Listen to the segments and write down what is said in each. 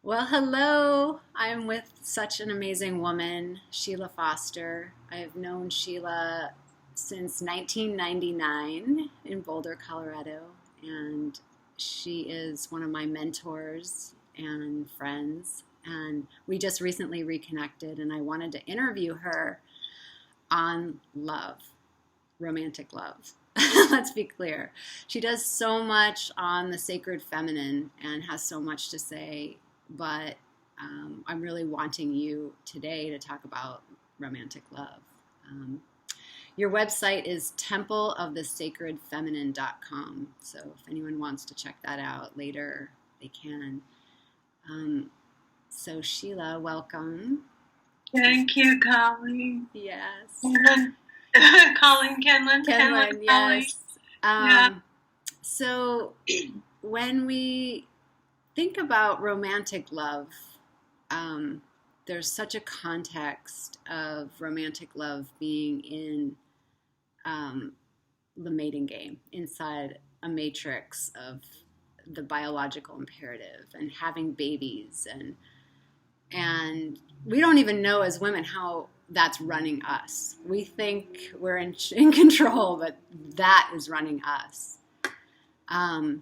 Well, hello. I'm with such an amazing woman, Sheila Foster. I've known Sheila since 1999 in Boulder, Colorado, and she is one of my mentors and friends. And we just recently reconnected, and I wanted to interview her on love, romantic love. Let's be clear. She does so much on the sacred feminine and has so much to say, but I'm really wanting you today to talk about romantic love. Um, your website is templeofthesacredfeminine.com. So if anyone wants to check that out later, they can. So Sheila, welcome. Thank you, Colleen. Yes. Colleen, Kenlyn, Kenlyn, yes. Yeah. So when we think about romantic love, there's such a context of romantic love being in the mating game, inside a matrix of the biological imperative and having babies, and we don't even know as women how that's running us. We think we're in control, but that is running us. And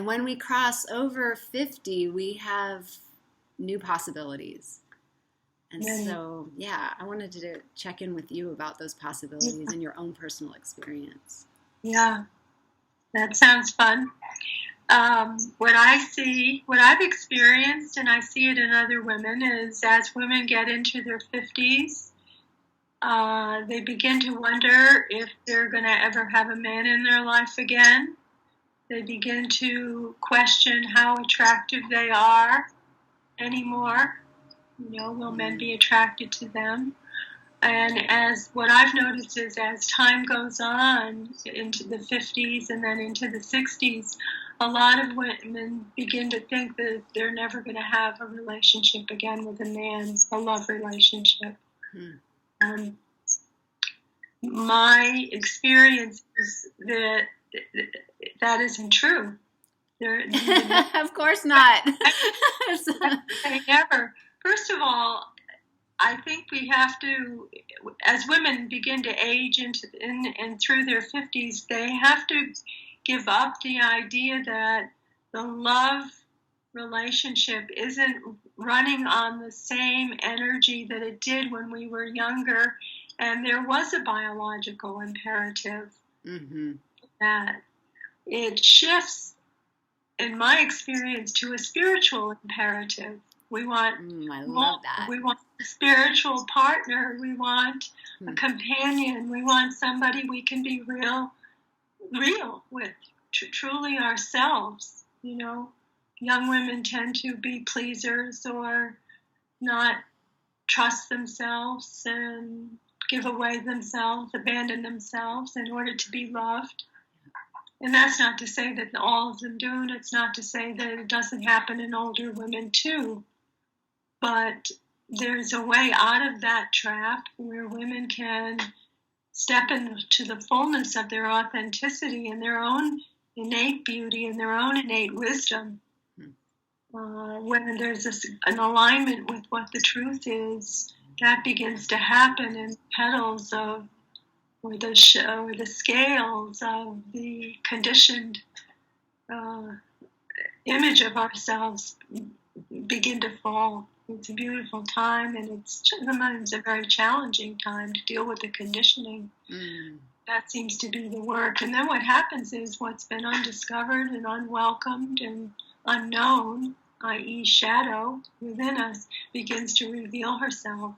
when we cross over 50, we have new possibilities. And so, I wanted to check in with you about those possibilities and your own personal experience. Yeah, that sounds fun. What I've experienced, and I see it in other women, is as women get into their 50s, they begin to wonder if they're going to ever have a man in their life again. They begin to question how attractive they are anymore. Will men be attracted to them? And as what I've noticed is as time goes on into the 50s and then into the 60s, a lot of women begin to think that they're never going to have a relationship again with a man, a love relationship. My experience is that isn't true. Of course not. Never. First of all, I think we have to, as women begin to age and through their 50s, they have to give up the idea that the love relationship isn't running on the same energy that it did when we were younger, and there was a biological imperative. That it shifts, in my experience, to a spiritual imperative. We want I love that. We want a spiritual partner. We want a companion. We want somebody we can be real with, truly ourselves. Young women tend to be pleasers or not trust themselves and give away themselves, abandon themselves in order to be loved. And that's not to say that all of them do, and it's not to say that it doesn't happen in older women too. But there's a way out of that trap where women can step into the fullness of their authenticity and their own innate beauty and their own innate wisdom. When there's an alignment with what the truth is, that begins to happen, and petals of or the scales of the conditioned image of ourselves begin to fall. It's a beautiful time, and it's sometimes a very challenging time to deal with the conditioning. That seems to be the work. And then what happens is what's been undiscovered and unwelcomed and unknown, i.e. shadow, within us, begins to reveal herself.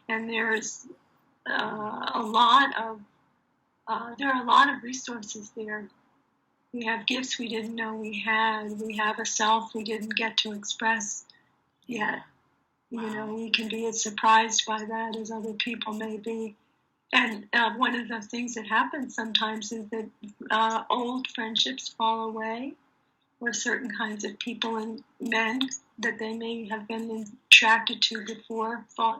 And there's there are a lot of resources there. We have gifts we didn't know we had. We have a self we didn't get to express yet. We can be as surprised by that as other people may be. And one of the things that happens sometimes is that old friendships fall away, or certain kinds of people and men that they may have been attracted to before, or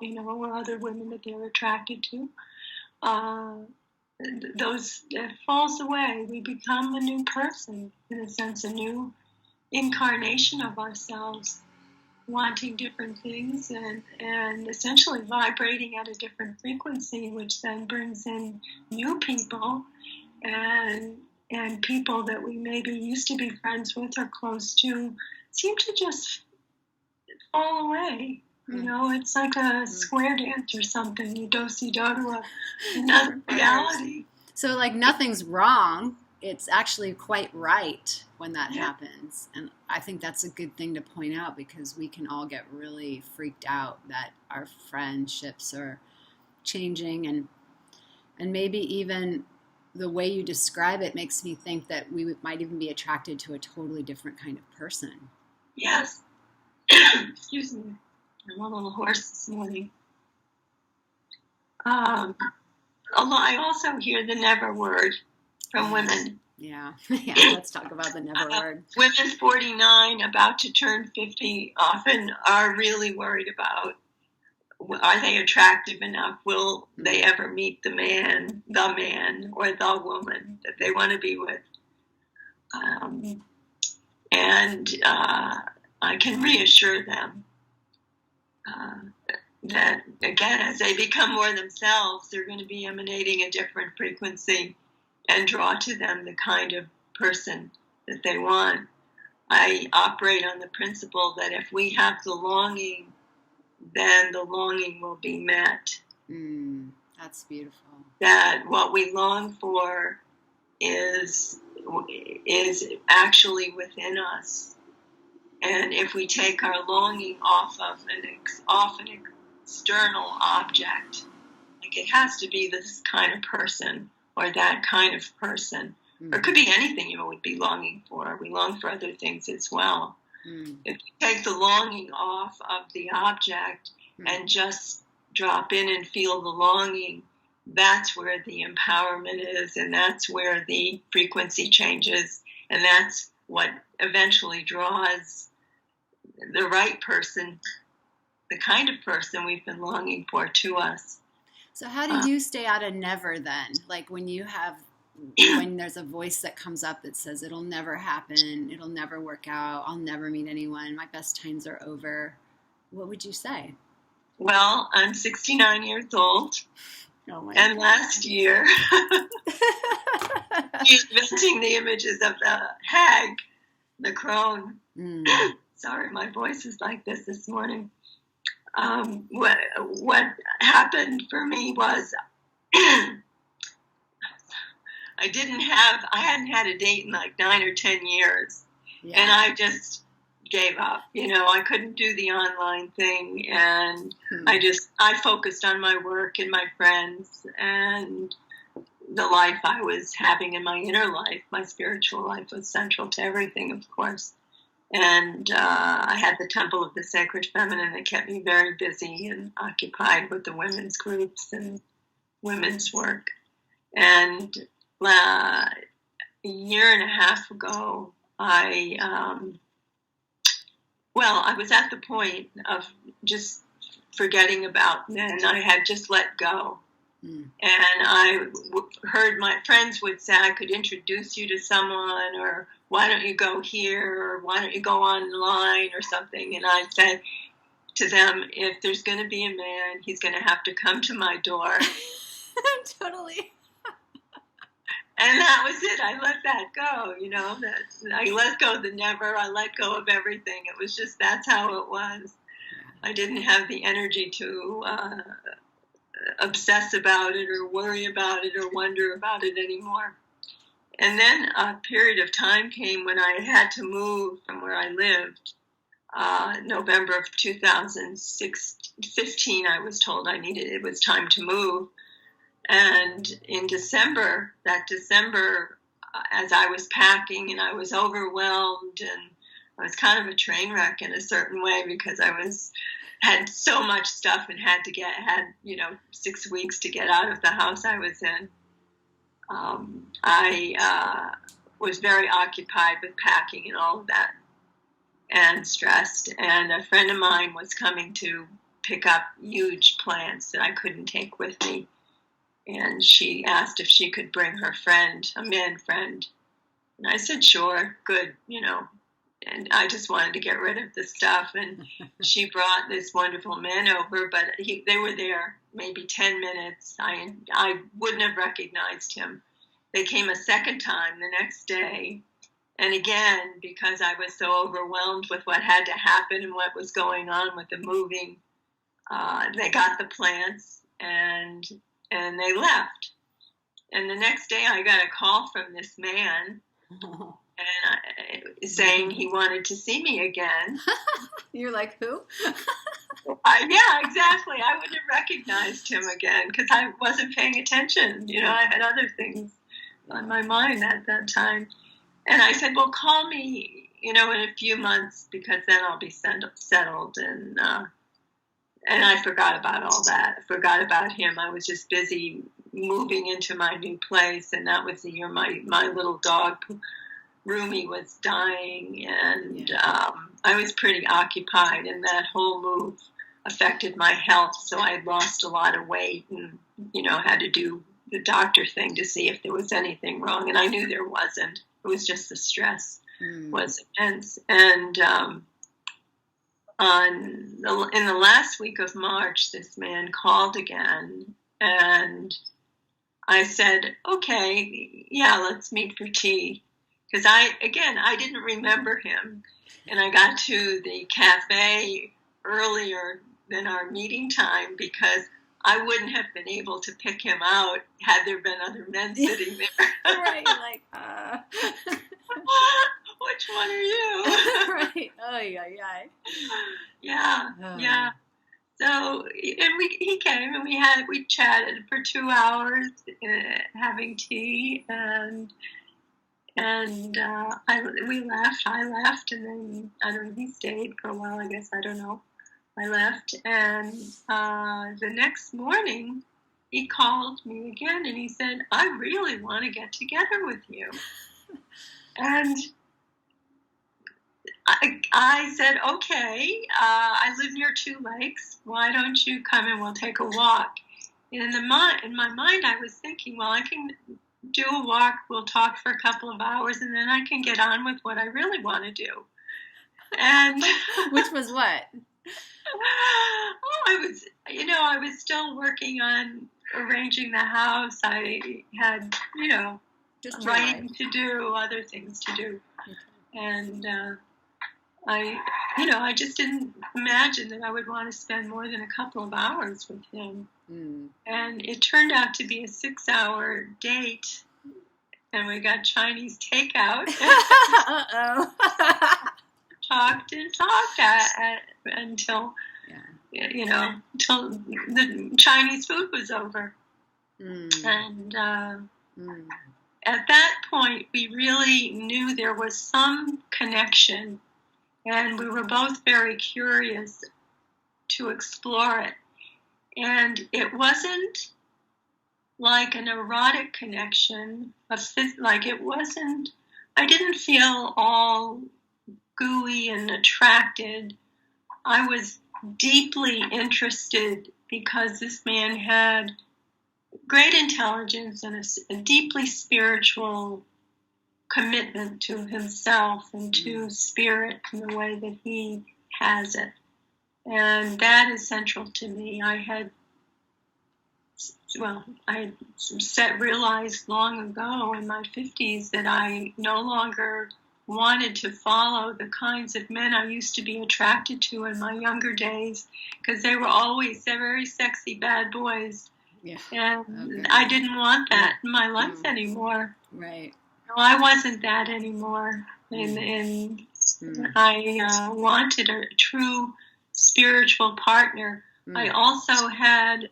other women that they were attracted to. That falls away. We become a new person, in a sense, a new incarnation of ourselves. wanting different things and essentially vibrating at a different frequency, which then brings in new people and people that we maybe used to be friends with or close to seem to just fall away. You know, it's like a square dance or something. You do-si-do to another reality. So, like, nothing's wrong. It's actually quite right when that happens. And I think that's a good thing to point out, because we can all get really freaked out that our friendships are changing. And maybe even the way you describe it makes me think that we might even be attracted to a totally different kind of person. Yes. Excuse me. I'm a little hoarse this morning. Although I also hear the never word from women. Yeah. Let's talk about the never word. Women 49, about to turn 50, often are really worried about, are they attractive enough? Will they ever meet the man or the woman that they want to be with? And I can reassure them that, again, as they become more themselves, they're going to be emanating a different frequency and draw to them the kind of person that they want. I operate on the principle that if we have the longing, then the longing will be met. That's beautiful. That what we long for is actually within us. And if we take our longing off an external object, like it has to be this kind of person or that kind of person, or it could be anything you would be longing for. We long for other things as well. If you take the longing off of the object and just drop in and feel the longing, that's where the empowerment is, and that's where the frequency changes, and that's what eventually draws the right person, the kind of person we've been longing for, to us. So how do you stay out of never then? Like when there's a voice that comes up that says it'll never happen, it'll never work out, I'll never meet anyone, my best times are over, what would you say? Well, I'm 69 years old. And last year, inventing the images of the hag, the crone. Sorry, my voice is like this morning. What happened for me was I hadn't had a date in like 9 or 10 years. Yeah. And I just gave up. I couldn't do the online thing, and I focused on my work and my friends and the life I was having in my inner life. My spiritual life was central to everything, of course. And I had the Temple of the Sacred Feminine that kept me very busy and occupied with the women's groups and women's work. And a year and a half ago, I was at the point of just forgetting about men. I had just let go. And I heard my friends would say, I could introduce you to someone, or why don't you go here, or why don't you go online or something. And I'd say to them, if there's going to be a man, he's going to have to come to my door. Totally. And that was it. I let that go, I let go of the never. I let go of everything. It was just, that's how it was. I didn't have the energy to obsess about it or worry about it or wonder about it anymore. And then a period of time came when I had to move from where I lived. November of 2015, I was told it was time to move. And in December, as I was packing and I was overwhelmed, and I was kind of a train wreck in a certain way, because I had so much stuff and had 6 weeks to get out of the house I was in. I was very occupied with packing and all of that, and stressed. And a friend of mine was coming to pick up huge plants that I couldn't take with me. And she asked if she could bring her friend, a man friend. And I said, sure, good, and I just wanted to get rid of the stuff. And she brought this wonderful man over, but they were there maybe 10 minutes. I wouldn't have recognized him. They came a second time the next day. And again, because I was so overwhelmed with what had to happen and what was going on with the moving, they got the plants and they left. And the next day I got a call from this man and saying he wanted to see me again. You're like, who? Yeah, exactly. I wouldn't have recognized him again because I wasn't paying attention. I had other things on my mind at that time. And I said, well, call me, in a few months because then I'll be settled. And I forgot about all that. I forgot about him. I was just busy moving into my new place. And that was the year my little dog, Rumi, was dying. And I was pretty occupied. And that whole move affected my health. So I lost a lot of weight and, had to do the doctor thing to see if there was anything wrong. And I knew there wasn't. It was just the stress was intense. And in the last week of March, this man called again. And I said, okay, yeah, let's meet for tea. Because I didn't remember him. And I got to the cafe earlier than our meeting time because I wouldn't have been able to pick him out had there been other men sitting there. Right, like, which one are you? Right. Oh, yeah. Yeah. So, and he came and we chatted for 2 hours, having tea, and we left. I left, and then I don't know. He stayed for a while. I guess I don't know. I left, and the next morning, he called me again, and he said, I really want to get together with you. And I said, okay, I live near 2 lakes. Why don't you come and we'll take a walk? And in my mind, I was thinking, well, I can do a walk. We'll talk for a couple of hours, and then I can get on with what I really want to do. And which was what? I was still working on arranging the house. I had, just writing to do, other things to do. Okay. And I just didn't imagine that I would want to spend more than a couple of hours with him. And it turned out to be a 6-hour date, and we got Chinese takeout. Uh-oh. Talked until until the Chinese food was over. And at that point, we really knew there was some connection, and we were both very curious to explore it. And it wasn't like an erotic connection, I didn't feel all gooey and attracted. I was deeply interested because this man had great intelligence and a deeply spiritual commitment to himself and to spirit in the way that he has it. And that is central to me. I had realized long ago in my 50s that I no longer wanted to follow the kinds of men I used to be attracted to in my younger days, because they were always very sexy bad boys. Yeah. And I didn't want that in my life anymore. Right. No, I wasn't that anymore. And I wanted a true spiritual partner. I also had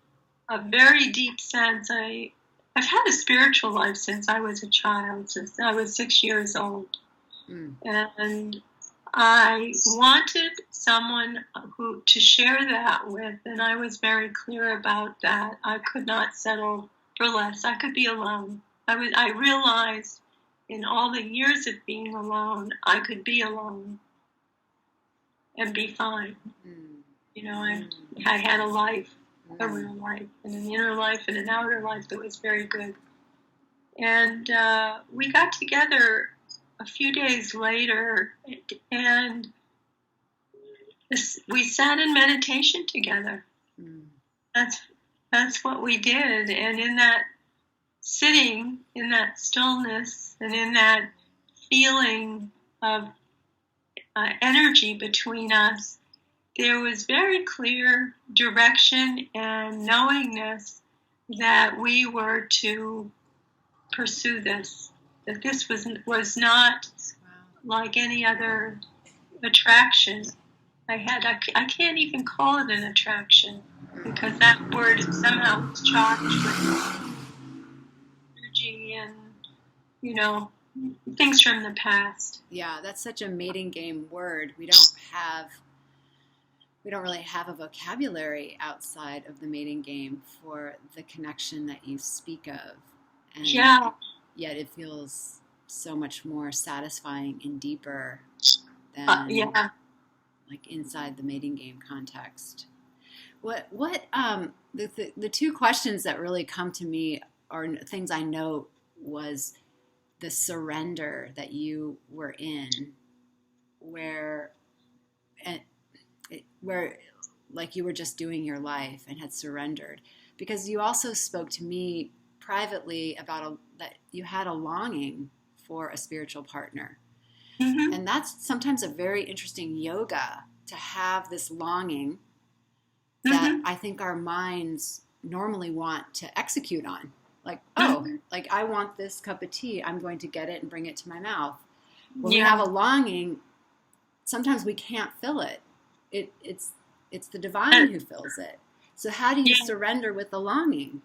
a very deep sense. I've had a spiritual life since I was a child, since I was 6 years old. And I wanted someone to share that with, and I was very clear about that. I could not settle for less. I could be alone. I realized in all the years of being alone, I could be alone and be fine. I had a life, a real life, and an inner life and an outer life that was very good. And we got together a few days later, and we sat in meditation together. Mm. That's what we did. And in that sitting, in that stillness, and in that feeling of energy between us, there was very clear direction and knowingness that we were to pursue this, that this was not like any other attraction I can't even call it an attraction, because that word somehow is charged with energy and, things from the past. Yeah, that's such a mating game word. We don't really have a vocabulary outside of the mating game for the connection that you speak of. And yet it feels so much more satisfying and deeper than like inside the mating game context. The two questions that really come to me, or things I note, was the surrender that you were in, where like you were just doing your life and had surrendered. Because you also spoke to me privately about that you had a longing for a spiritual partner. Mm-hmm. And that's sometimes a very interesting yoga, to have this longing that I think our minds normally want to execute on. Like, like I want this cup of tea, I'm going to get it and bring it to my mouth. When we have a longing, sometimes we can't fill it. It's the divine who fills it. So how do you surrender with the longing?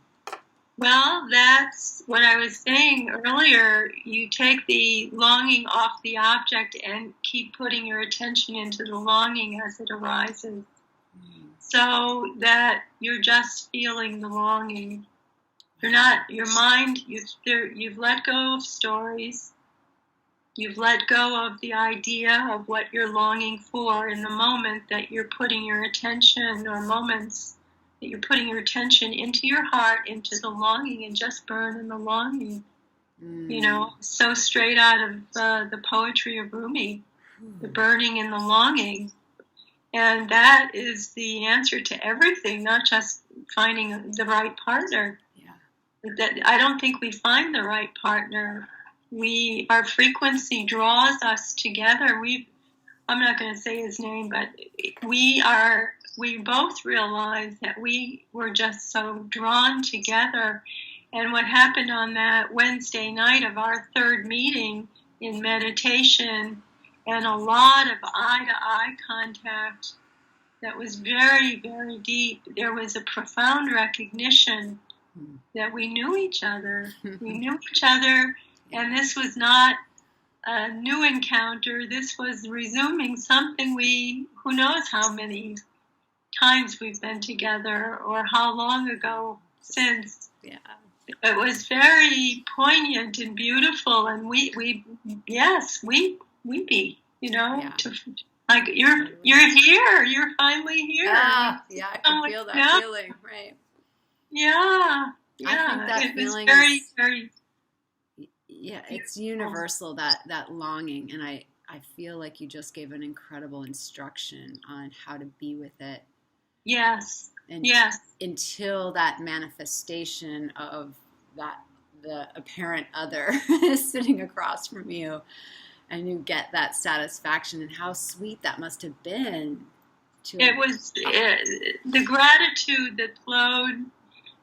Well, that's what I was saying earlier. You take the longing off the object and keep putting your attention into the longing as it arises, so that you're just feeling the longing. You're not, your mind, you've let go of stories. You've let go of the idea of what you're longing for in the moment that you're putting your attention, or moments that you're putting your attention into your heart, into the longing, and just burn in the longing. So straight out of the poetry of Rumi, the burning in the longing. And that is the answer to everything, not just finding the right partner. That I don't think we find the right partner. Our frequency draws us together. I'm not going to say his name, but we both realized that we were just so drawn together. And what happened on that Wednesday night of our third meeting in meditation, and a lot of eye-to-eye contact that was very, very deep, there was a profound recognition that we knew each other. We knew each other, and this was not a new encounter. This was resuming something who knows how many times we've been together, or how long ago since. Yeah. It was very poignant and beautiful, and we be, like you're here, you're finally here. I can feel that feeling, right? Yeah. I think that feeling very, very. Yeah, it's universal, that longing, and I feel like you just gave an incredible instruction on how to be with it. Yes. And until that manifestation of the apparent other is sitting across from you, and you get that satisfaction, and how sweet that must have been. It was the gratitude that flowed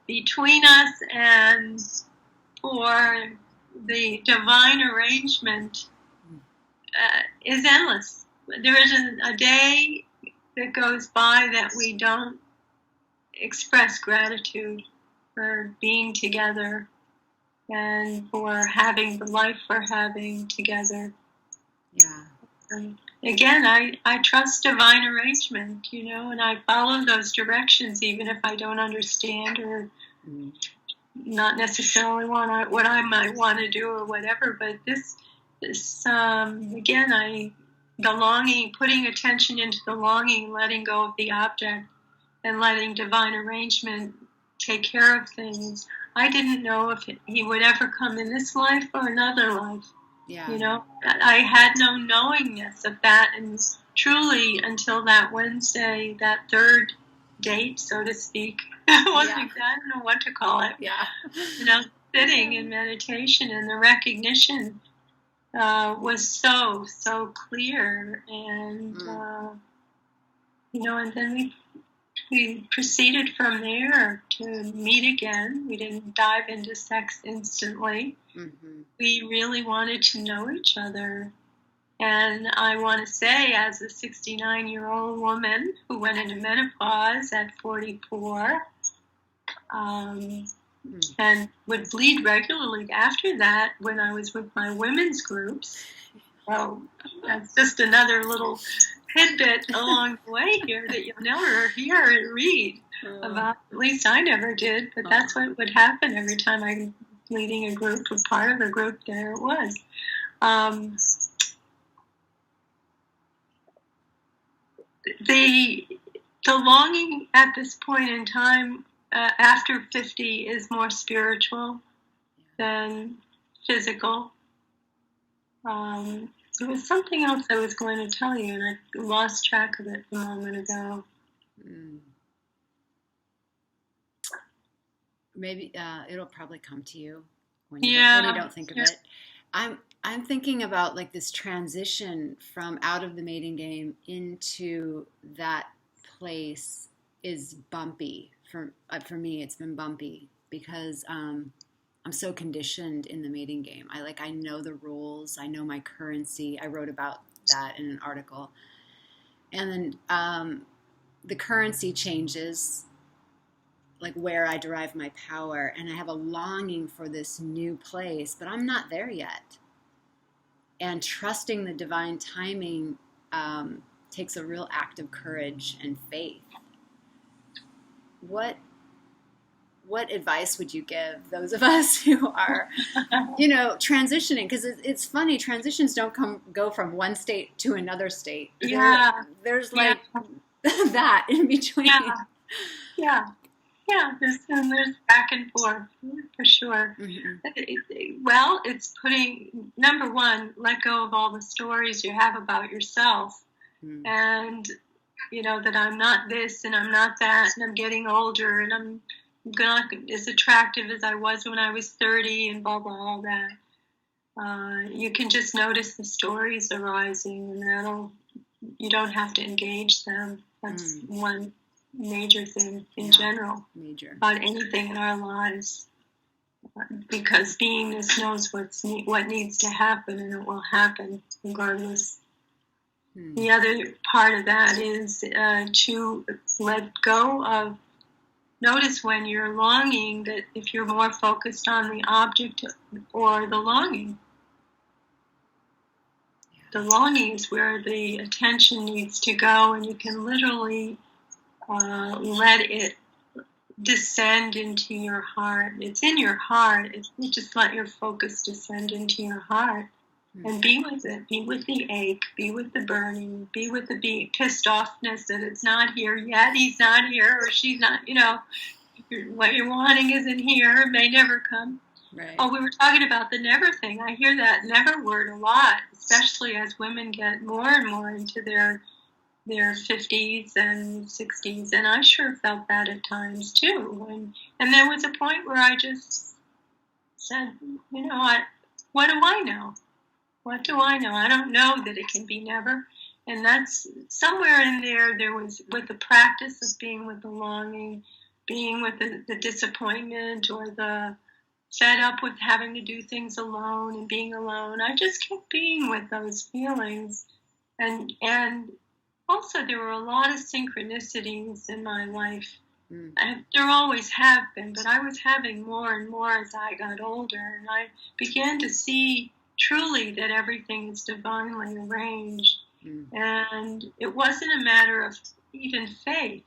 between us, and for the divine arrangement is endless. There isn't a day that goes by that we don't express gratitude for being together and for having the life we're having together. Yeah. And again, I trust divine arrangement, and I follow those directions even if I don't understand, or not necessarily what I might want to do or whatever. But this again, the longing, putting attention into the longing, letting go of the object, and letting divine arrangement take care of things. I didn't know if he would ever come in this life or another life. Yeah. You know, I had no knowingness of that, and truly until that Wednesday, that third date, so to speak, I don't know what to call it. Yeah. You know, sitting in meditation, and the recognition was so clear, and you know, and then we proceeded from there to meet again. We didn't dive into sex instantly. Mm-hmm. We really wanted to know each other. And I want to say, as a 69-year-old woman who went into menopause at 44, and would bleed regularly after that when I was with my women's groups. So that's just another little tidbit along the way here that you'll never hear or read about. At least I never did, but that's what would happen every time I was leading a group or part of a group. There it was. The longing at this point in time after 50 is more spiritual than physical. There was something else I was going to tell you, and I lost track of it a moment ago. Maybe it'll probably come to you when you don't think of it. I'm thinking about like this transition from out of the mating game into that place is bumpy. For me, it's been bumpy because I'm so conditioned in the mating game. I know the rules. I know my currency. I wrote about that in an article. And then the currency changes, like where I derive my power. And I have a longing for this new place, but I'm not there yet. And trusting the divine timing takes a real act of courage and faith. What advice would you give those of us who are, transitioning? Because it's funny, transitions don't go from one state to another state. There's that in between. Yeah. There's back and forth for sure. Mm-hmm. Well, it's putting, number one, let go of all the stories you have about yourself, and that I'm not this and I'm not that, and I'm getting older and I'm not as attractive as I was when I was 30, and blah blah all that. You can just notice the stories arising, and you don't have to engage them. That's one major thing in general about anything in our lives, because beingness knows what needs to happen, and it will happen regardless. The other part of that is to let go of, notice when you're longing, that if you're more focused on the object or the longing. The longing is where the attention needs to go, and you can literally let it descend into your heart. It's in your heart. You just let your focus descend into your heart and be with it. Be with the ache. Be with the burning. Be with the pissed offness that it's not here yet. He's not here, or she's not. What you're wanting isn't here. It may never come. Right. Oh, we were talking about the never thing. I hear that never word a lot, especially as women get more and more into their 50s and 60s, and I sure felt that at times too. And there was a point where I just said, what do I know? What do I know? I don't know that it can be never. And that's somewhere in there was, with the practice of being with the longing, being with the disappointment, or the fed up with having to do things alone and being alone. I just kept being with those feelings, and also, there were a lot of synchronicities in my life. There always have been, but I was having more and more as I got older, and I began to see truly that everything is divinely arranged. And it wasn't a matter of even faith.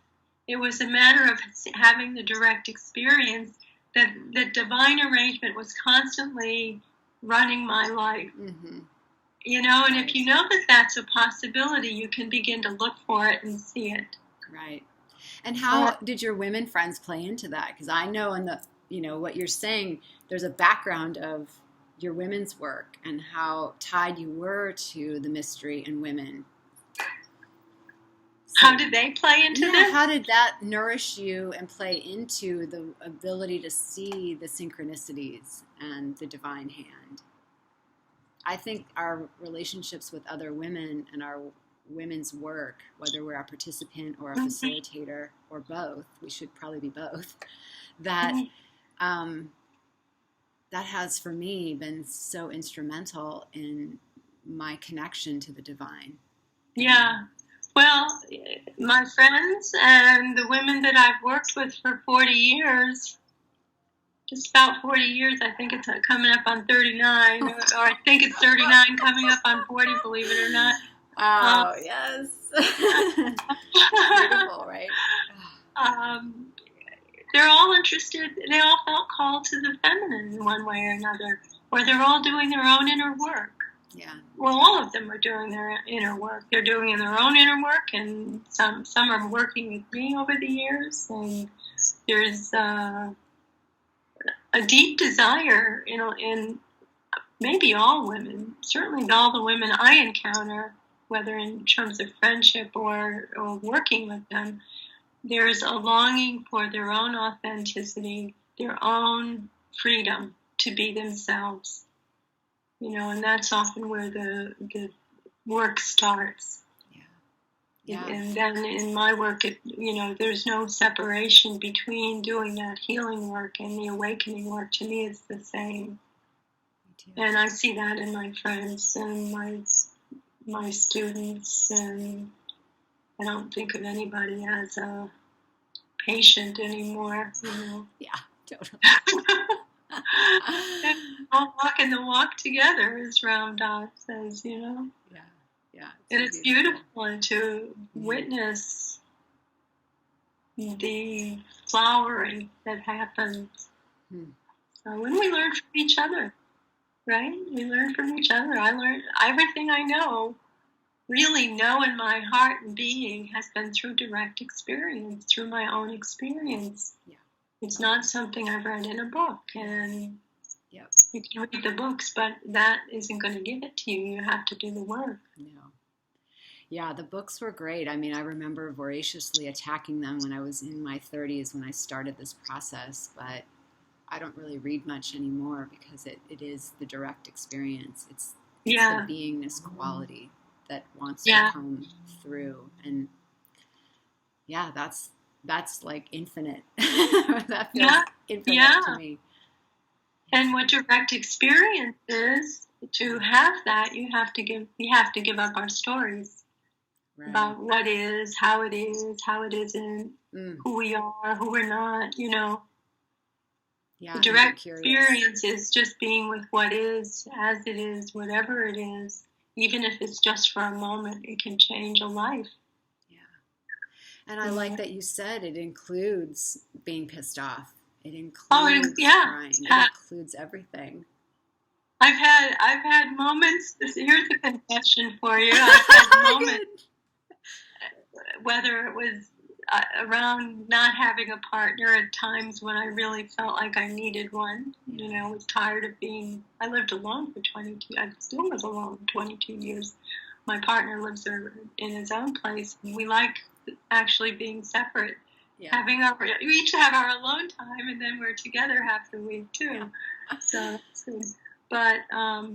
It was a matter of having the direct experience that the divine arrangement was constantly running my life. And if you know that that's a possibility, you can begin to look for it and see it. Right. And how did your women friends play into that? Because I know in the, what you're saying, there's a background of your women's work and how tied you were to the mystery and women. So, how did they play into this? How did that nourish you and play into the ability to see the synchronicities and the divine hand? I think our relationships with other women and our women's work, whether we're a participant or a facilitator or both, we should probably be both, that that has for me been so instrumental in my connection to the divine. Yeah. Well, my friends and the women that I've worked with for 40 years, just about 40 years, I think it's coming up on 39, or I think it's 39 coming up on 40, believe it or not. Oh, yes. Beautiful, right? They're all interested, they all felt called to the feminine in one way or another, or they're all doing their own inner work. Yeah. Well, all of them are doing their inner work. They're doing their own inner work, and some are working with me over the years, and there's a deep desire in maybe all women, certainly all the women I encounter, whether in terms of friendship or working with them, there's a longing for their own authenticity, their own freedom to be themselves. And that's often where the work starts. Yeah. And then in my work, there's no separation between doing that healing work and the awakening work. To me, it's the same. And I see that in my friends and my students, and I don't think of anybody as a patient anymore. Yeah, totally. All walking the walk together, as Ram Dass says, Yeah. And it's beautiful to witness the flowering that happens. So when we learn from each other, right? We learn from each other. I learned everything I really know in my heart and being has been through direct experience, through my own experience. Yeah. It's not something I've read in a book, and you can read the books, but that isn't going to give it to you. You have to do the work. No. Yeah, the books were great. I mean, I remember voraciously attacking them when I was in my 30s when I started this process, but I don't really read much anymore because it is the direct experience. It's the beingness quality that wants to come through. And that's like infinite. That feels infinite to me. And what direct experience is, to have that, we have to give up our stories about what is, how it isn't, who we are, who we're not, Yeah, the direct experience is just being with what is, as it is, whatever it is. Even if it's just for a moment, it can change a life. Yeah. And I like that you said it includes being pissed off. It includes crying. It includes everything. I've had moments. Here's a confession for you. I've had moments, whether it was around not having a partner, at times when I really felt like I needed one. Was tired of I lived alone for 22. I still live alone 22 years. My partner lives in his own place, and we like actually being separate. Yeah. We each have our alone time, and then we're together half the week too. Yeah. So, but I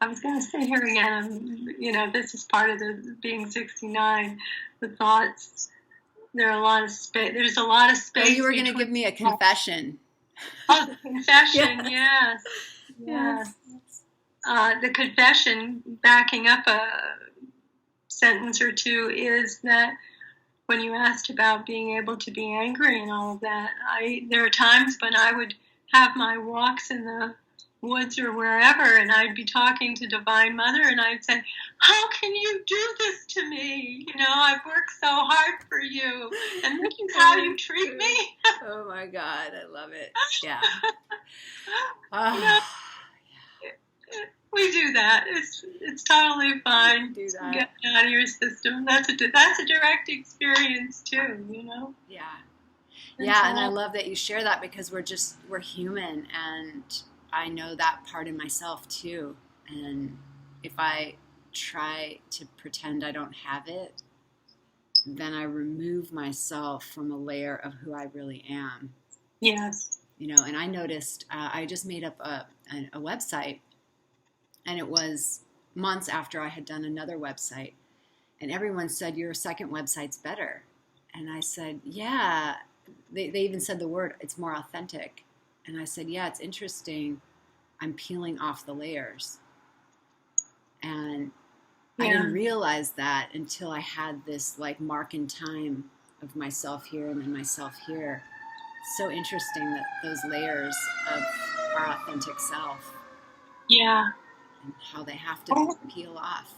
was going to say here again, this is part of the being 69. The thoughts. There's a lot of space. Oh, you were going to give me a confession. Oh, the confession. Yes. The confession, backing up a sentence or two, is that when you asked about being able to be angry and all of that, there are times when I would have my walks in the woods or wherever, and I'd be talking to Divine Mother, and I'd say, how can you do this to me? I've worked so hard for you, and this is how you treat me. Oh my God, I love it. Yeah. We do that. It's totally fine. Do that. Get it out of your system. That's a direct experience too. Yeah. Yeah, and I love that you share that because we're human, and I know that part in myself too. And if I try to pretend I don't have it, then I remove myself from a layer of who I really am. Yes. And I noticed I just made up a website, and it was months after I had done another website, and everyone said, your second website's better. And I said, yeah. They even said the word, it's more authentic. And I said, yeah, it's interesting. I'm peeling off the layers. And I didn't realize that until I had this like mark in time of myself here and then myself here. It's so interesting that those layers of our authentic self. Yeah. And how they have to peel off.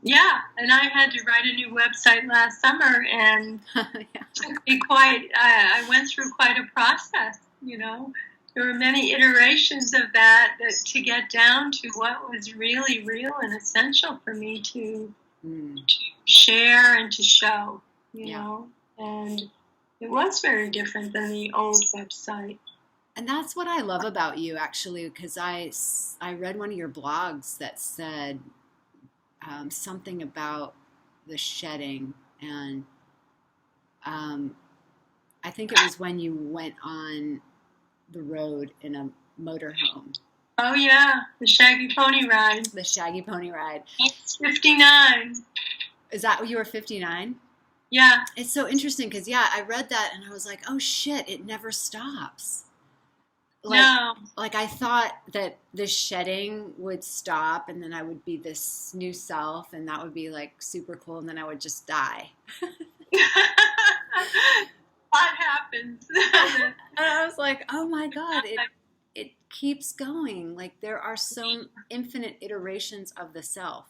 Yeah, and I had to write a new website last summer, and it took me I went through quite a process, There were many iterations of that to get down to what was really real and essential for me to share and to show, you know. And it was very different than the old website. And that's what I love about you, actually, because I read one of your blogs that said something about the shedding, and I think it was when you went on the road in a motorhome. Oh yeah, the Shaggy Pony Ride. The Shaggy Pony Ride. It's 59. Is that you were 59? Yeah. It's so interesting because I read that and I was like, oh shit, it never stops. Like I thought that this shedding would stop and then I would be this new self and that would be like super cool and then I would just die. What happens? And I was like, oh my God, it keeps going. Like there are so infinite iterations of the self.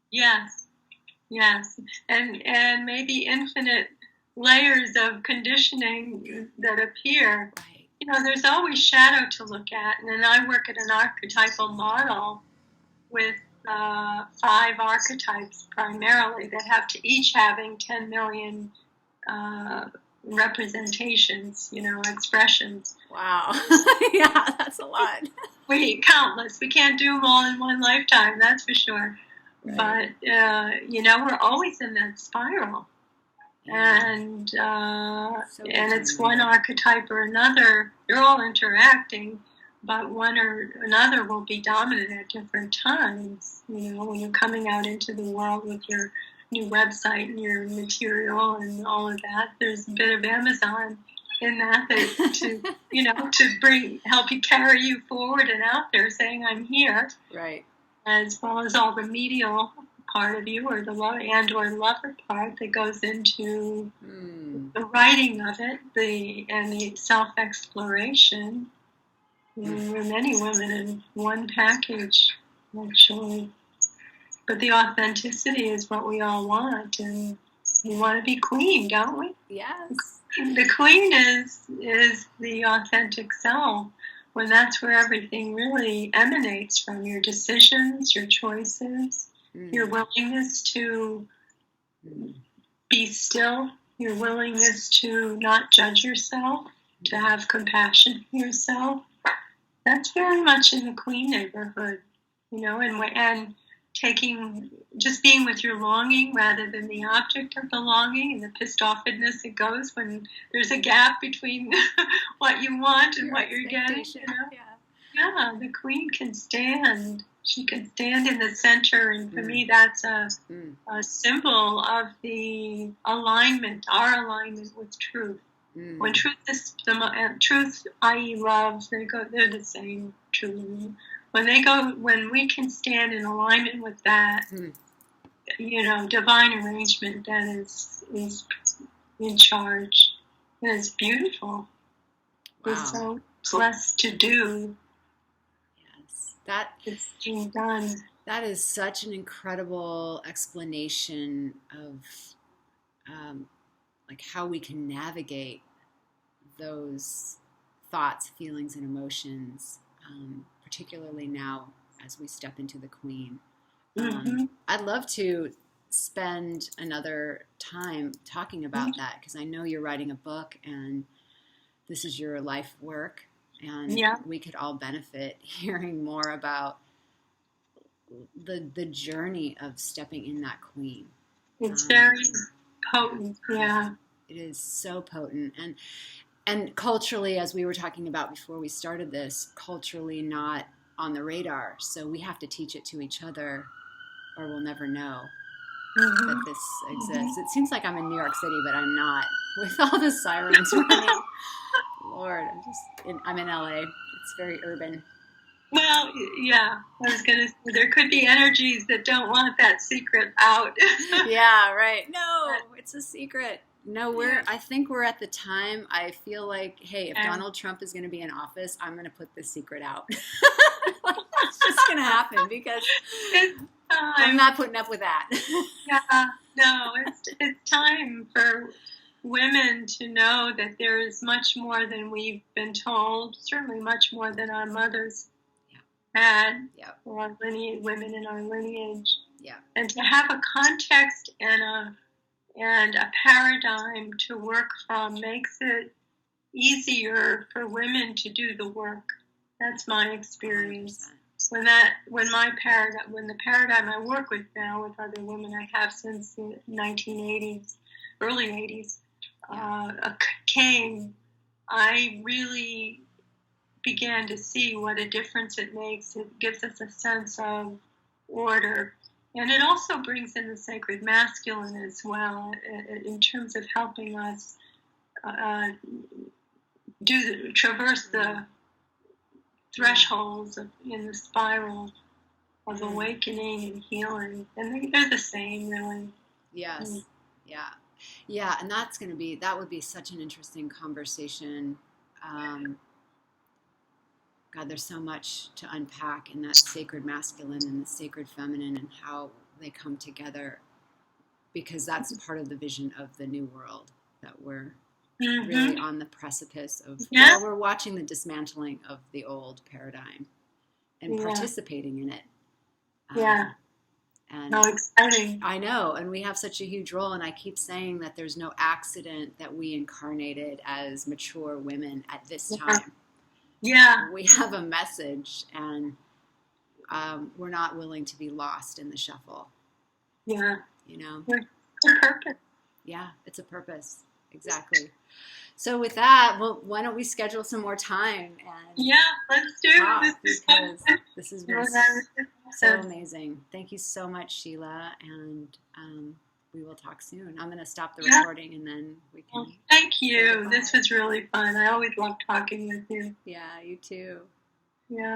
Yes. And maybe infinite layers of conditioning that appear. Right. There's always shadow to look at. And then I work at an archetypal model with 5 archetypes primarily that have to each having 10 million representations, expressions. Wow. Yeah, that's a lot. Countless. We can't do them all in one lifetime, that's for sure. Right. But, we're always in that spiral. Yeah. And it's one archetype or another. They're all interacting, but one or another will be dominant at different times. When you're coming out into the world with your new website and your material and all of that, there's a bit of Amazon in that to help you carry you forward and out there saying, I'm here. Right. As well as all the medial part of you or the lover part that goes into the writing of it, and the self-exploration. There are many women in one package, actually. But the authenticity is what we all want, and we want to be queen, don't we? Yes. The queen is the authentic self, when that's where everything really emanates from, your decisions, your choices, your willingness to be still, your willingness to not judge yourself, to have compassion for yourself. That's very much in the queen neighborhood, and just being with your longing rather than the object of the longing and the pissed offedness it goes when there's a gap between what you want and what you're getting. Yeah, the queen can stand. She can stand in the center, and for me, that's a symbol of the alignment, our alignment with truth. When truth is truth, i.e., love, they're the same. Truly, when we can stand in alignment with that, divine arrangement that is in charge, and it's beautiful. Wow. We're so blessed to do. That it's being done. That is such an incredible explanation of like how we can navigate those thoughts, feelings, and emotions, particularly now as we step into the queen. I'd love to spend another time talking about that, because I know you're writing a book and this is your life work, and we could all benefit hearing more about the journey of stepping in that queen. It's very potent. Yeah. It is so potent. And culturally, as we were talking about before we started this, culturally not on the radar. So we have to teach it to each other, or we'll never know that this exists. It seems like I'm in New York City, but I'm not, with all the sirens running. Lord, I'm in LA. It's very urban. Well, yeah, I was going to say, there could be energies that don't want that secret out. Yeah, right. No, it's a secret. No, I think we're at the time. I feel like, hey, if Donald Trump is going to be in office, I'm going to put this secret out. It's just going to happen, because I'm not putting up with that. Yeah, no, it's time for women to know that there is much more than we've been told, certainly much more than our mothers had, or our women in our lineage. Yeah. And to have a context and a paradigm to work from makes it easier for women to do the work. That's my experience. 100%. When the paradigm I work with now with other women I have since the 1980s, early 80s, came, I really began to see what a difference it makes. It gives us a sense of order. And it also brings in the sacred masculine as well, in terms of helping us traverse the thresholds in the spiral of awakening and healing. And they're the same, really. Yes. Yeah, and that would be such an interesting conversation. God, there's so much to unpack in that sacred masculine and the sacred feminine, and how they come together, because that's part of the vision of the new world that we're really on the precipice of. Well, we're watching the dismantling of the old paradigm and participating in it. And how exciting. I know, and we have such a huge role, and I keep saying that there's no accident that we incarnated as mature women at this time. Yeah. We have a message, and we're not willing to be lost in the shuffle. Yeah. You know? It's a purpose. Yeah, it's a purpose. Exactly. So with that, well, why don't we schedule some more time? And let's do it. Because this has been so amazing. Thank you so much, Sheila, and we will talk soon. I'm going to stop the recording, and then we can... Thank you. This was really fun. I always love talking with you. Yeah, you too. Yeah.